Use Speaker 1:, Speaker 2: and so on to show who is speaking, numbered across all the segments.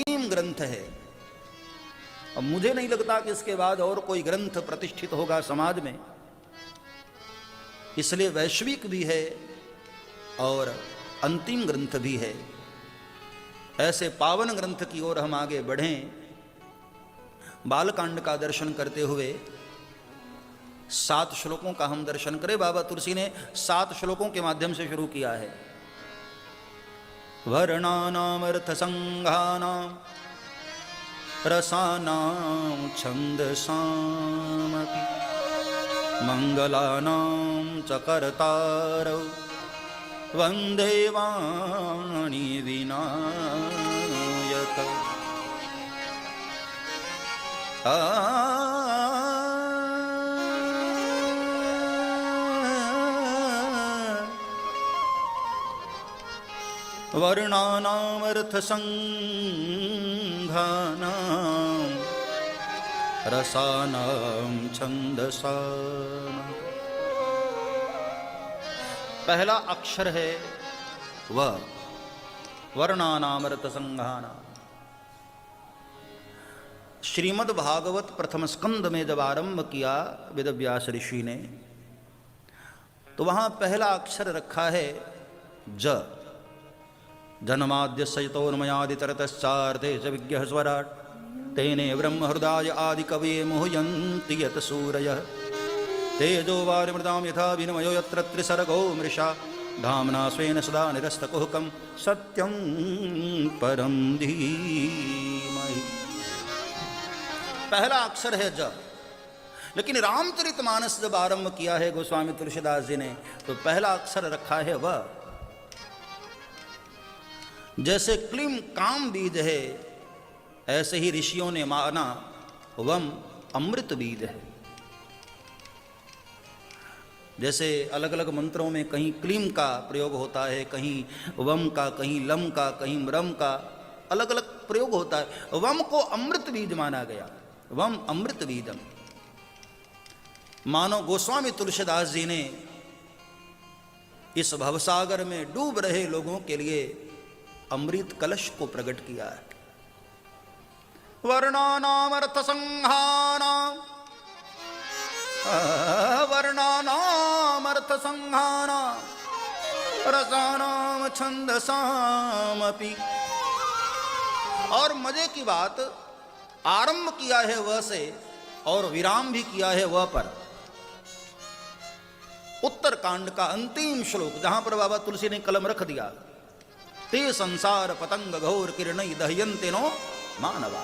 Speaker 1: अंतिम ग्रंथ है। अब मुझे नहीं लगता कि इसके बाद और कोई ग्रंथ प्रतिष्ठित होगा समाज में, इसलिए वैश्विक भी है और अंतिम ग्रंथ भी है। ऐसे पावन ग्रंथ की ओर हम आगे बढ़ें। बालकांड का दर्शन करते हुए 7 श्लोकों का हम दर्शन करें। बाबा तुलसी ने 7 श्लोकों के माध्यम से शुरू किया है। वर्णानामर्थ संघानां रसानां छन्दसामपि मंगलानां च कर्तारौ वन्दे वाणी विनायक। वर्णानामर्थ संघानां रसानां छन्दसाम। पहला अक्षर है व। वर्णानामर्थ संघानां। श्रीमद् भागवत प्रथम स्कंद में जब आरंभ किया वेदव्यास ऋषि ने, तो वहां पहला अक्षर रखा है ज। जन्माद्य सयतोन्मयादितरतश्चार्थे च विज्ञः स्वराट् तेने ब्रह्म हृदय आदि कवये मुह्यन्ति यत् सूरयः तेजो वारिमृतां यथा विनिमयो यत्र त्रिसर्गो मृषा धाम्ना स्वेन सदा निरस्तकुहकं सत्यं परं धीमहि। पहला अक्षर है ज। लेकिन रामचरितमानस जब आरंभ किया है गोस्वामी तुलसीदास जी ने, तो पहला अक्षर रखा है व। जैसे क्लीम काम बीज है, ऐसे ही ऋषियों ने माना वम अमृत बीज है। जैसे अलग अलग मंत्रों में कहीं क्लीम का प्रयोग होता है, कहीं वम का, कहीं लम का, कहीं म्रम का, अलग अलग प्रयोग होता है। वम को अमृत बीज माना गया। वम अमृत बीजम। मानो गोस्वामी तुलसीदास जी ने इस भवसागर में डूब रहे लोगों के लिए अमृत कलश को प्रकट किया है। वर्णानामर्थ संघानां वर्णानामर्थ संघानां रसानां छन्दसामपि। और मजे की बात, आरंभ किया है व से और विराम भी किया है व पर। उत्तर कांड का अंतिम श्लोक जहां पर बाबा तुलसी ने कलम रख दिया, ते संसार पतंग घोर किरणै दह्यन्ते नो मानवा।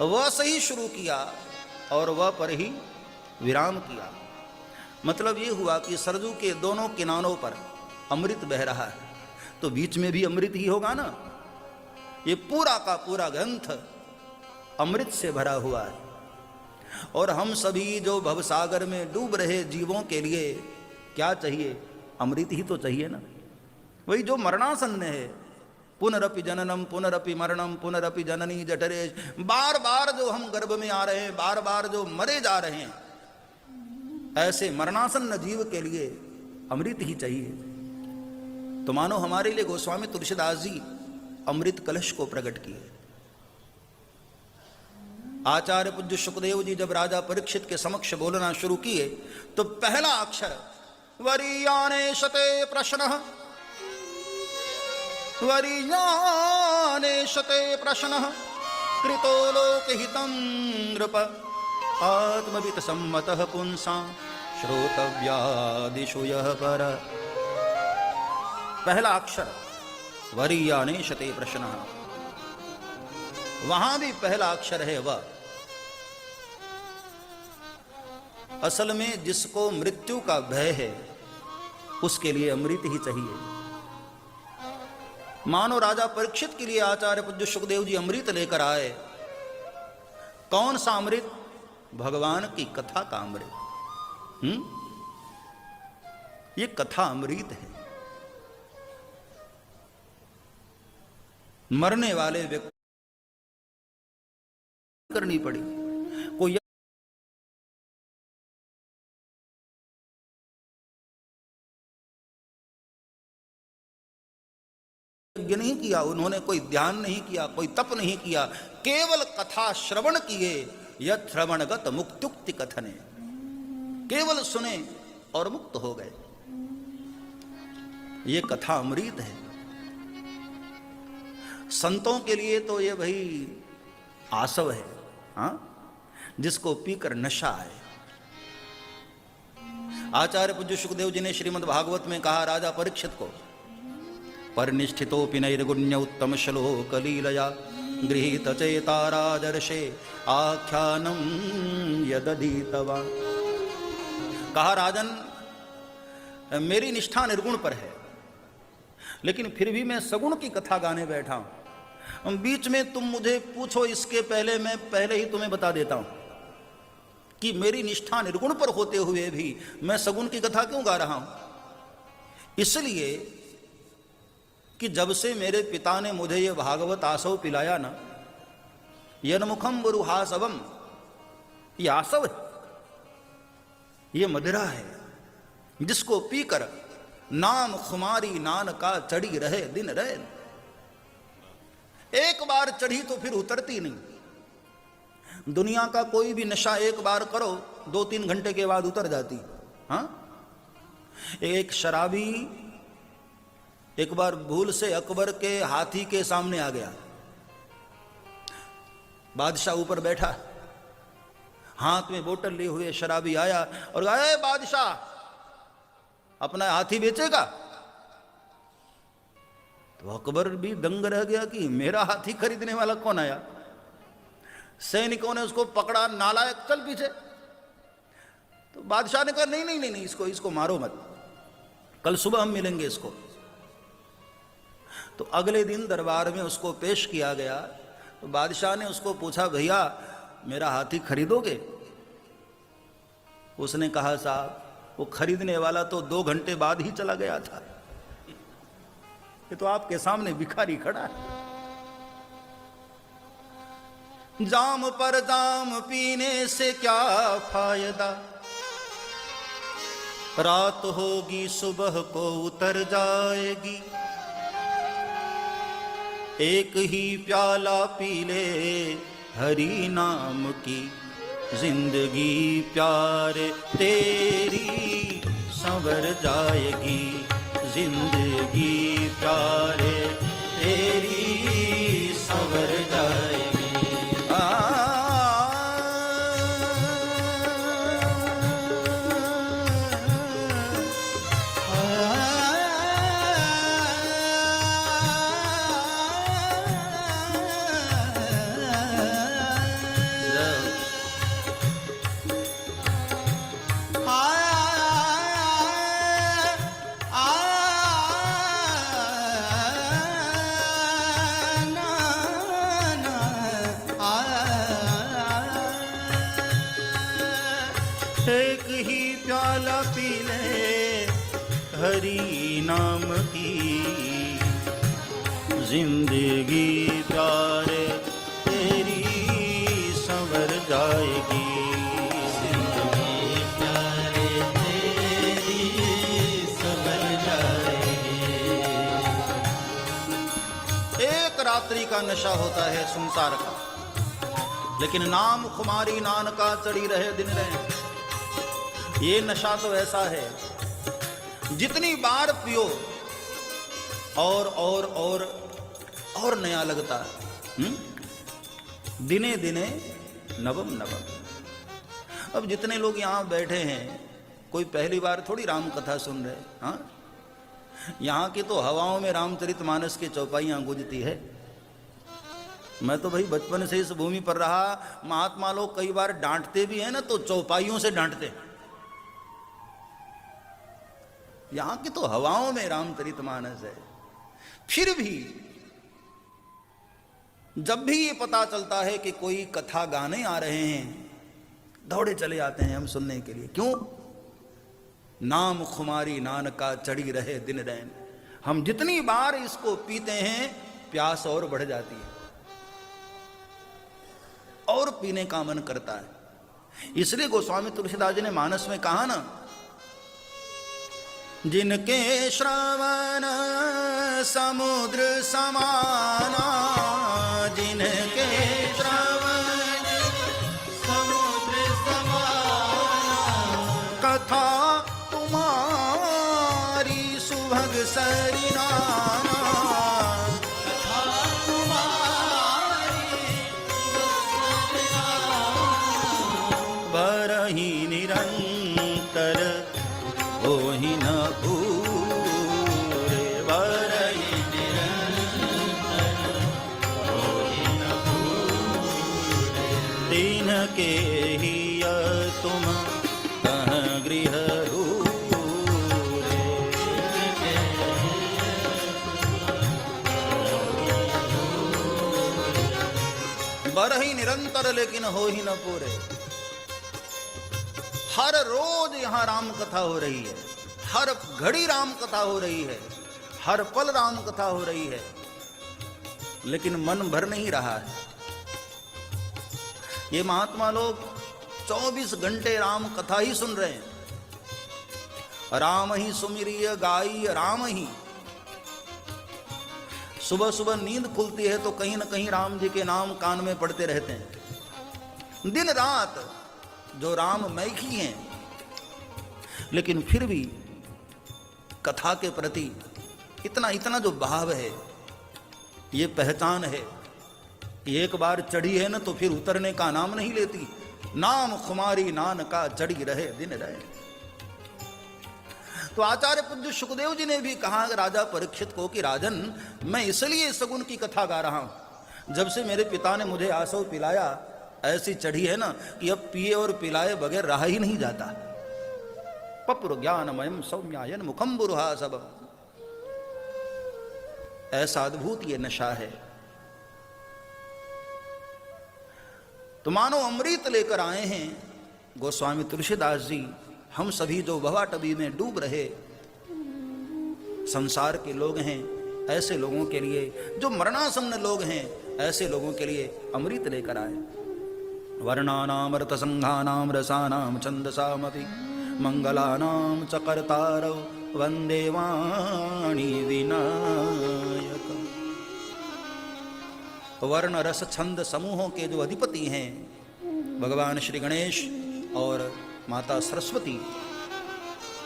Speaker 1: वह से ही शुरू किया और वह पर ही विराम किया। मतलब ये हुआ कि सरजू के दोनों किनारों पर अमृत बह रहा है, तो बीच में भी अमृत ही होगा ना। ये पूरा का पूरा ग्रंथ अमृत से भरा हुआ है। और हम सभी जो भवसागर में डूब रहे जीवों के लिए क्या चाहिए? अमृत ही तो चाहिए ना। वही जो मरणासन्न है, पुनरपि जननम पुनरपि मरणम पुनरपि जननी जठरे। बार बार जो हम गर्भ में आ रहे हैं, बार बार जो मरे जा रहे हैं, ऐसे मरणासन्न जीव के लिए अमृत ही चाहिए। तो मानो हमारे लिए गोस्वामी तुलसीदास जी अमृत कलश को प्रकट किए। आचार्य पूज्य सुखदेव जी जब राजा परीक्षित के समक्ष बोलना शुरू किए, तो पहला अक्षर वरीयाने शते प्रश्नः वरीयाने शते प्रश्नः कृतो लोकहितं नृप आत्मवित् सम्मतः पुंसां श्रोतव्यादिषु यः पर। पहला अक्षर वरीयाने शते प्रश्नः, वहां भी पहला अक्षर है व। असल में जिसको मृत्यु का भय है उसके लिए अमृत ही चाहिए। मानो राजा परीक्षित के लिए आचार्य पूज्य सुखदेव जी अमृत लेकर आए। कौन सा अमृत? भगवान की कथा का अमृत। ये कथा अमृत है। मरने वाले व्यक्ति करनी पड़ी। कोई यज्ञ नहीं किया, उन्होंने कोई ध्यान नहीं किया, कोई तप नहीं किया, केवल कथा श्रवण किए। यत् श्रवणगत मुक्त्युक्ति कथने, केवल सुने और मुक्त हो गए। ये कथा अमृत है। संतों के लिए तो ये भाई आसव है, हाँ, जिसको पीकर नशा है। आचार्य पूज्य सुखदेव जी ने श्रीमद् भागवत में कहा राजा परीक्षित को, परिनिष्ठितोऽपि नैर्गुण्य उत्तम श्लोक लीलया गृहीत चेता राजर्षे आख्यानम यदधीतवा। कहा राजन, मेरी निष्ठा निर्गुण पर है, लेकिन फिर भी मैं सगुण की कथा गाने बैठा हूं। बीच में तुम मुझे पूछो, इसके पहले मैं पहले ही तुम्हें बता देता हूं कि मेरी निष्ठा निर्गुण पर होते हुए भी मैं सगुण की कथा क्यों गा रहा हूं। इसलिए कि जब से मेरे पिता ने मुझे ये भागवत आसव पिलाया ना, यन्मुखम बुरुहासवम, ये आसव है, ये मदिरा है, जिसको पीकर नाम खुमारी नान का चढ़ी रहे दिन रहे। एक बार चढ़ी तो फिर उतरती नहीं। दुनिया का कोई भी नशा एक बार करो 2-3 घंटे के बाद उतर जाती। हाँ, एक शराबी एक बार भूल से अकबर के हाथी के सामने आ गया। बादशाह ऊपर बैठा, हाथ में बोतल लिए हुए शराबी आया और कहा, ए बादशाह, अपना हाथी बेचेगा? तो अकबर भी दंग रह गया कि मेरा हाथी खरीदने वाला कौन आया। सैनिकों ने उसको पकड़ा, नालायक, चल पीछे। तो बादशाह ने कहा, नहीं नहीं नहीं, नहीं, इसको मारो मत, कल सुबह हम मिलेंगे इसको। तो अगले दिन दरबार में उसको पेश किया गया। तो बादशाह ने उसको पूछा, भैया मेरा हाथी खरीदोगे? उसने कहा, साहब वो खरीदने वाला तो 2 घंटे बाद ही चला गया था, ये तो आपके सामने भिखारी खड़ा है। जाम पर जाम पीने से क्या फायदा, रात होगी सुबह को उतर जाएगी। एक ही प्याला पी ले हरि नाम की, जिंदगी प्यारे तेरी संवर जाएगी। जिंदगी प्यारे तेरी संवर जाएगी। एक ही प्याला पी ले हरि नाम की, जिंदगी प्यारे तेरी संवर जाएगी। जिंदगी प्यारे तेरी संवर जाएगी। एक रात्रि का नशा होता है संसार का, लेकिन नाम खुमारी नान का चढ़ी रहे दिन रहे। ये नशा तो ऐसा है, जितनी बार पियो और नया लगता है। दिने दिने नवम नवम। अब जितने लोग यहाँ बैठे हैं, कोई पहली बार थोड़ी राम कथा सुन रहे। हाँ, यहाँ की तो हवाओं में रामचरितमानस की चौपाइयाँ गूंजती है। मैं तो भाई बचपन से इस भूमि पर रहा। महात्मा लोग कई बार डांटते भी हैं ना, तो चौपाइयों से डांटते हैं। यहां की तो हवाओं में रामचरितमानस है। फिर भी जब भी ये पता चलता है कि कोई कथा गाने आ रहे हैं, दौड़े चले आते हैं हम सुनने के लिए। क्यों? नाम खुमारी नान का चढ़ी रहे दिन रैन। हम जितनी बार इसको पीते हैं, प्यास और बढ़ जाती है और पीने का मन करता है। इसलिए गोस्वामी तुलसीदास जी ने मानस में कहा ना, जिनके श्रवण समुद्र समाना, जिनके श्रवण समुद्र समाना, कथा तुम्हारी सुभग सरिनाना, कथा तुम्हारी बरही निरंतर होहि न पूरे, बरहि निरंतर होहि न पूरे, दीन के ही तुम कह गृह दूरे, बरहि निरंतर लेकिन होहि न पूरे। हर रोज यहां राम कथा हो रही है, हर घड़ी राम कथा हो रही है, हर पल राम कथा हो रही है, लेकिन मन भर नहीं रहा है। ये महात्मा लोग 24 घंटे राम कथा ही सुन रहे हैं। राम ही सुमिरिय गाई राम ही। सुबह सुबह नींद खुलती है तो कहीं ना कहीं राम जी के नाम कान में पड़ते रहते हैं। दिन रात जो राममय ही हैं, लेकिन फिर भी कथा के प्रति इतना इतना जो भाव है, ये पहचान है। एक बार चढ़ी है ना तो फिर उतरने का नाम नहीं लेती। नाम खुमारी नान का चढ़ी रहे दिन रहे। तो आचार्य पूज्य सुखदेव जी ने भी कहा राजा परीक्षित को कि राजन, मैं इसलिए सगुन की कथा गा रहा हूं, जब से मेरे पिता ने मुझे आसव पिलाया, ऐसी चढ़ी है ना कि अब पिए और पिलाए बगैर रहा ही नहीं जाता। पपुर ज्ञानमयम सौम्यायन मुखम बुरुहा सब, ऐसा अद्भुत ये नशा है। तो मानो अमृत लेकर आए हैं गोस्वामी तुलसीदास जी। हम सभी जो भवाटबी में डूब रहे संसार के लोग हैं, ऐसे लोगों के लिए, जो मरणासन्न लोग हैं, ऐसे लोगों के लिए अमृत लेकर आए। वर्णानाम रतसंघानाम रसानाम छंदसामपि मंगलानाम च कर्तारौ वंदे वाणी विनायक। वर्ण रस छंद समूहों के जो अधिपति हैं भगवान श्री गणेश और माता सरस्वती,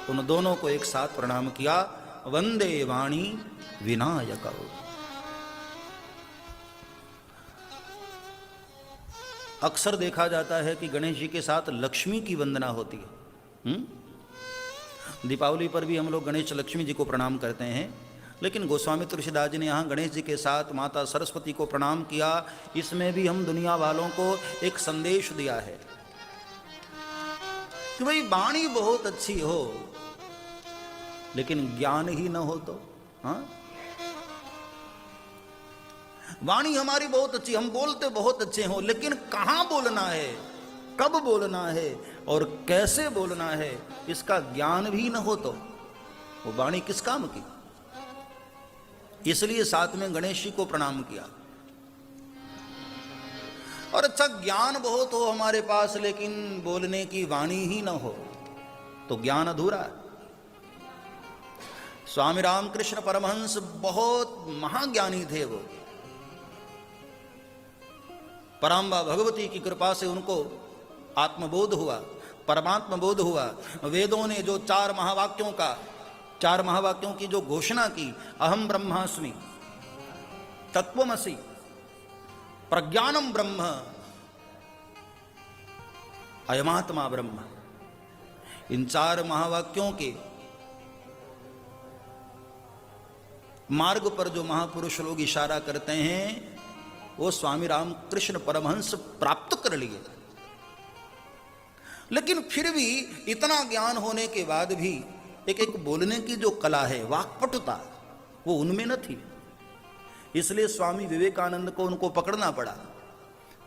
Speaker 1: उन दोनों को एक साथ प्रणाम किया। वंदे वाणी विनायक। अक्सर देखा जाता है कि गणेश जी के साथ लक्ष्मी की वंदना होती है। दीपावली पर भी हम लोग गणेश लक्ष्मी जी को प्रणाम करते हैं, लेकिन गोस्वामी तुलसीदास जी ने यहाँ गणेश जी के साथ माता सरस्वती को प्रणाम किया। इसमें भी हम दुनिया वालों को एक संदेश दिया है कि भाई वाणी बहुत अच्छी हो, लेकिन ज्ञान ही न हो तो। हाँ, वाणी हमारी बहुत अच्छी, हम बोलते बहुत अच्छे हो, लेकिन कहां बोलना है, कब बोलना है और कैसे बोलना है, इसका ज्ञान भी न हो तो वो वाणी किस काम की। इसलिए साथ में गणेश जी को प्रणाम किया। और अच्छा, ज्ञान बहुत हो हमारे पास, लेकिन बोलने की वाणी ही न हो तो ज्ञान अधूरा है। स्वामी रामकृष्ण परमहंस बहुत महाज्ञानी थे। वो पराम्बा भगवती की कृपा से उनको आत्मबोध हुआ, परमात्म बोध हुआ। वेदों ने जो 4 महावाक्यों की जो घोषणा की, अहम ब्रह्मास्मि, तत्वमसि, प्रज्ञानम ब्रह्म, अयमात्मा ब्रह्म, इन 4 महावाक्यों के मार्ग पर जो महापुरुष लोग इशारा करते हैं, वो स्वामी रामकृष्ण परमहंस प्राप्त कर लिए। लेकिन फिर भी इतना ज्ञान होने के बाद भी एक बोलने की जो कला है, वाक्पटुता, वो उनमें न थी। इसलिए स्वामी विवेकानंद को उनको पकड़ना पड़ा।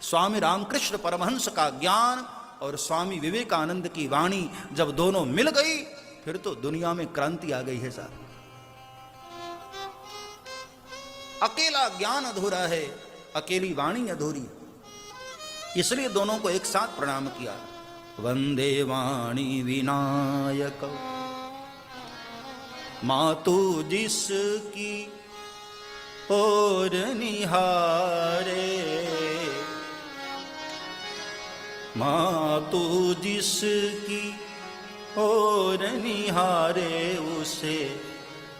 Speaker 1: स्वामी रामकृष्ण परमहंस का ज्ञान और स्वामी विवेकानंद की वाणी जब दोनों मिल गई, फिर तो दुनिया में क्रांति आ गई है साहब। अकेला ज्ञान अधूरा है, अकेली वाणी अधूरी। इसलिए दोनों को एक साथ प्रणाम किया। वंदे वाणी विनायक, मातु जिसकी और निहारे। मातु जिसकी और निहारे उसे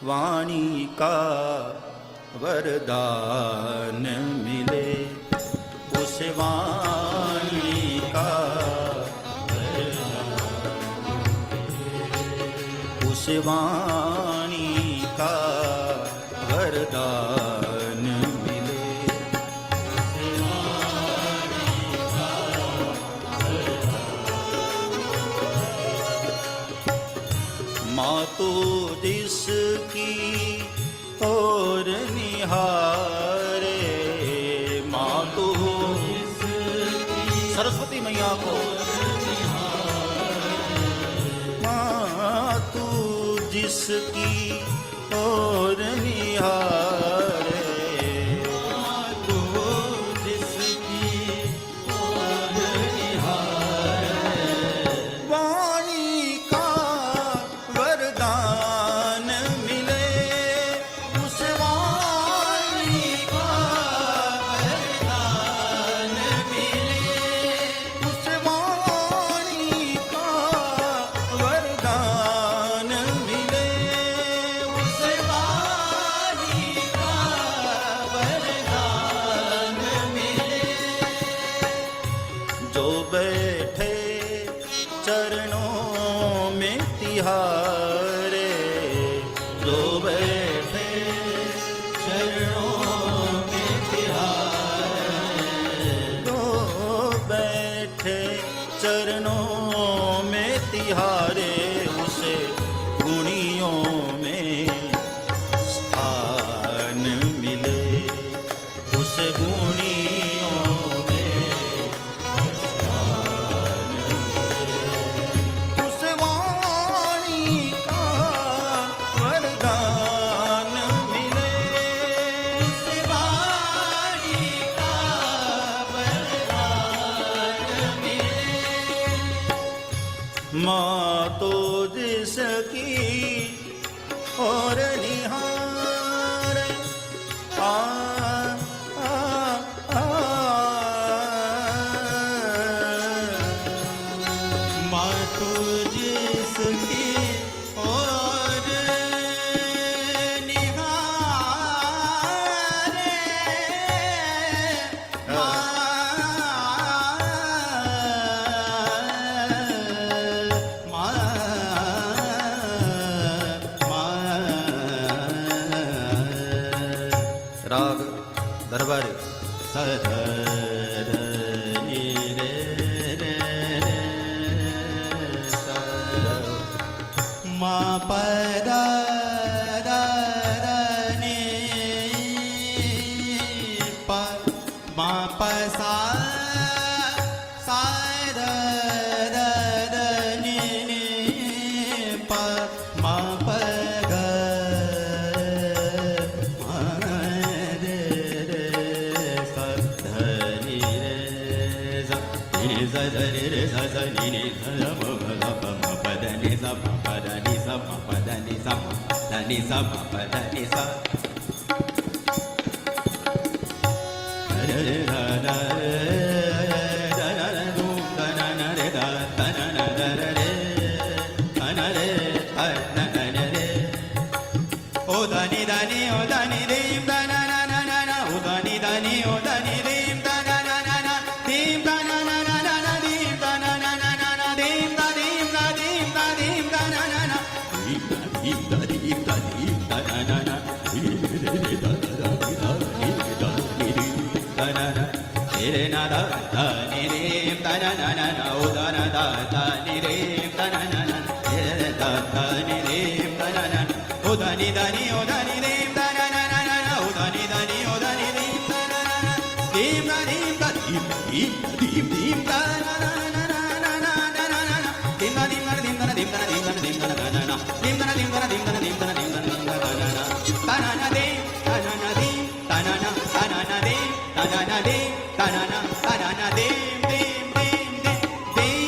Speaker 1: वाणी का वरदान मिले। उसे वाणी का उसे वाणी का वरदान मिले। मातु जिसकी और निहारे। मातु सरस्वती मैया को मातु जिसकी और निहारे। मातु जिसकी और निहारे वाणी का वरदान मिले। उस वाणी का वरदान मिले। उस वाणी का वरदान मिले। उस वाणी का वरदान मिले। जो बैठे चरणों में तिहारे। जो बैठे चरणों में तिहारे। जो बैठे चरणों में तिहारे उसे गुणियों में स्थान मिले। उसे गुणियों में स्थान मिले। उस वाणी का वरदान मिले। उस वाणी का वरदान मिले। मातु जिसकी और निहारे। आ आ आ मातु जिसकी और निहारे। राग दरबारी। मा पदा मा पसा सा मा प ग O dani dani o dani dim da na na na na na o dani dani o dani dim da na na na na dim da na na na na na dim da na na na na na dim da dim da dim da dim da na na na dim da dim da dim da dim da na na na dim da da da da da na na re na da da ni dim da na na na na o da na da da ni dim da na na na re da da ni dim da na na o dani dani o dani dim da na na na na na o dani dani o dani dim da na na na dim da dim da dim dim dim da na na na na na na na na na dim da dim da dim da dim da dim da dim da na na na dim da dim da dim da dim da dim da dim da na na na ta na na dim ta na na dim ta na na ta na na dim ta na na dim ta na na ta na na dim dim dim dim dim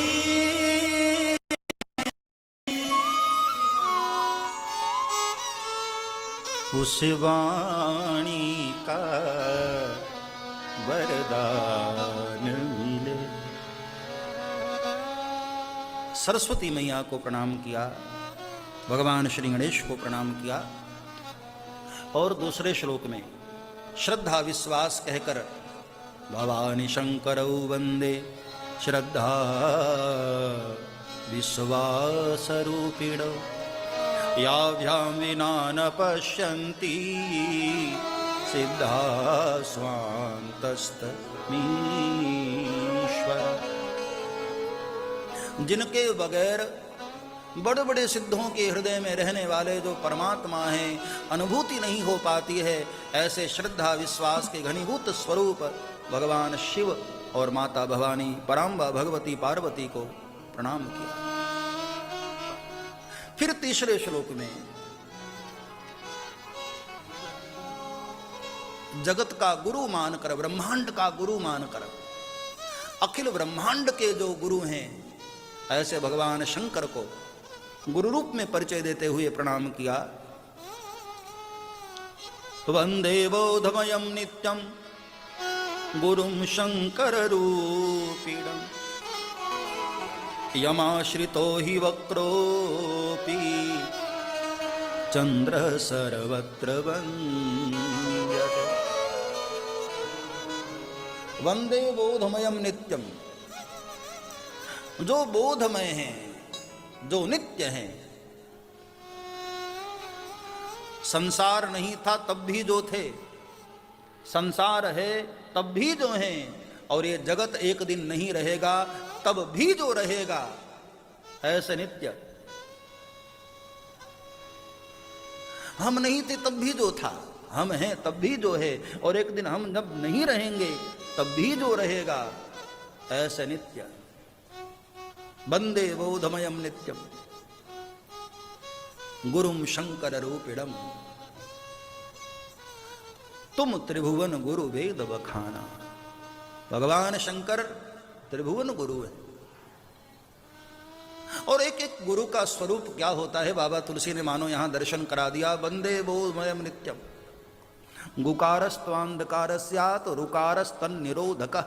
Speaker 1: उस वाणी का वरदान मिले। सरस्वती मैया को प्रणाम किया, भगवान श्री गणेश को प्रणाम किया और दूसरे श्लोक में श्रद्धा विश्वास कहकर भवानी शंकरौ वंदे श्रद्धा विश्वास रूपिणौ याभ्यां विना न पश्यन्ति सिद्धा स्वान्तस्तमीश्वर। जिनके बगैर बड़े बड़े सिद्धों के हृदय में रहने वाले जो परमात्मा हैं अनुभूति नहीं हो पाती है, ऐसे श्रद्धा विश्वास के घनीभूत स्वरूप भगवान शिव और माता भवानी पराम्बा भगवती पार्वती को प्रणाम किया। फिर तीसरे श्लोक में जगत का गुरु मानकर, ब्रह्मांड का गुरु मानकर, अखिल ब्रह्मांड के जो गुरु हैं ऐसे भगवान शंकर को गुरु रूप में परिचय देते हुए प्रणाम किया। वंदे बोधमयं नित्यं गुरुं शंकर रूपिणं यमाश्रितो हि वक्रोऽपि चंद्र सर्वत्र वन्द्यते। वंदे बोधमयं नित्यं, जो बोधमय हैं, जो नित्य हैं। संसार नहीं था तब भी जो थे, संसार है तब भी जो हैं, और ये जगत एक दिन नहीं रहेगा तब भी जो रहेगा, ऐसे नित्य। हम नहीं थे तब भी जो था, हम हैं तब भी जो है, और एक दिन हम जब नहीं रहेंगे तब भी जो रहेगा, ऐसे नित्य। वंदे बोधमयं नित्यं गुरुं शंकर रूपिणं तुम त्रिभुवन गुरु वेद बखाना। भगवान शंकर त्रिभुवन गुरु है। और एक एक गुरु का स्वरूप क्या होता है बाबा तुलसी ने मानो यहां दर्शन करा दिया। वंदे बोधमयं नित्यं गुकारस्त्वांधकारस्यात् रुकारस्तन्निरोधकः।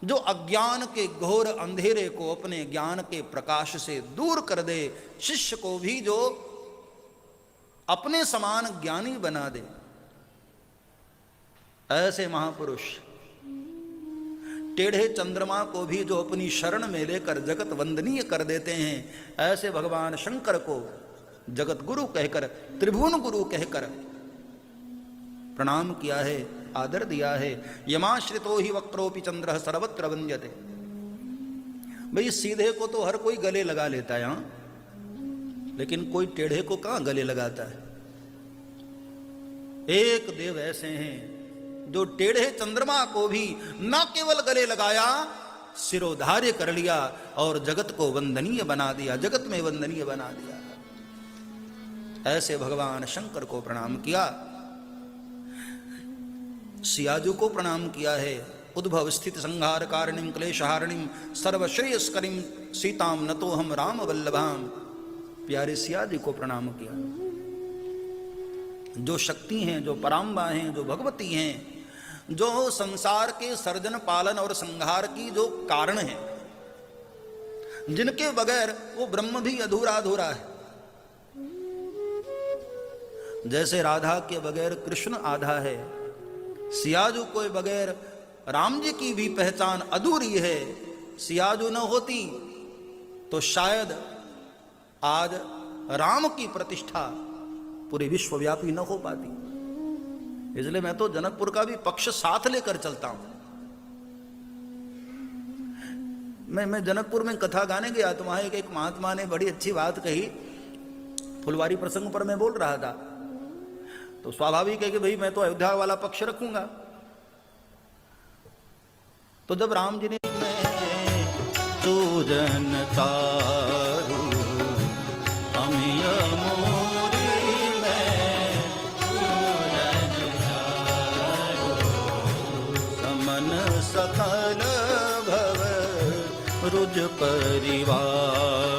Speaker 1: जो अज्ञान के घोर अंधेरे को अपने ज्ञान के प्रकाश से दूर कर दे, शिष्य को भी जो अपने समान ज्ञानी बना दे, ऐसे महापुरुष। टेढ़े चंद्रमा को भी जो अपनी शरण में लेकर जगत वंदनीय कर देते हैं, ऐसे भगवान शंकर को जगत गुरु कहकर, त्रिभुवन गुरु कहकर प्रणाम किया है, आदर दिया है। यमाश्रितो ही वक्रोपि चंद्र सर्वत्र वंद्यते। भाई सीधे को तो हर कोई गले लगा लेता है, लेकिन कोई टेढ़े को कहां गले लगाता है। एक देव ऐसे हैं जो टेढ़े चंद्रमा को भी न केवल गले लगाया, सिरोधार्य कर लिया और जगत को वंदनीय बना दिया, जगत में वंदनीय बना दिया। ऐसे भगवान शंकर को प्रणाम किया। सियाजू को प्रणाम किया है। उद्भव स्थित संहार कारणिम क्लेशहारणिम सर्वश्रेयस्करीम सीताम नतो हम राम वल्लभाम। प्यारे सियाजी को प्रणाम किया, जो शक्ति हैं, जो पराम्बा हैं, जो भगवती हैं, जो संसार के सर्जन पालन और संहार की जो कारण है, जिनके बगैर वो ब्रह्म भी अधूरा अधूरा है। जैसे राधा के बगैर कृष्ण आधा है, सियाजू के बगैर राम जी की भी पहचान अधूरी है। सियाजू न होती तो शायद आज राम की प्रतिष्ठा पूरे विश्वव्यापी न हो पाती। इसलिए मैं तो जनकपुर का भी पक्ष साथ लेकर चलता हूं। मैं जनकपुर में कथा गाने गया तो वहां एक महात्मा ने बड़ी अच्छी बात कही। फुलवारी प्रसंग पर मैं बोल रहा था, तो स्वाभाविक है कि भाई मैं तो अयोध्या वाला पक्ष रखूंगा। तो जब राम जी ने तू जनता समन सकल भव रुज परिवार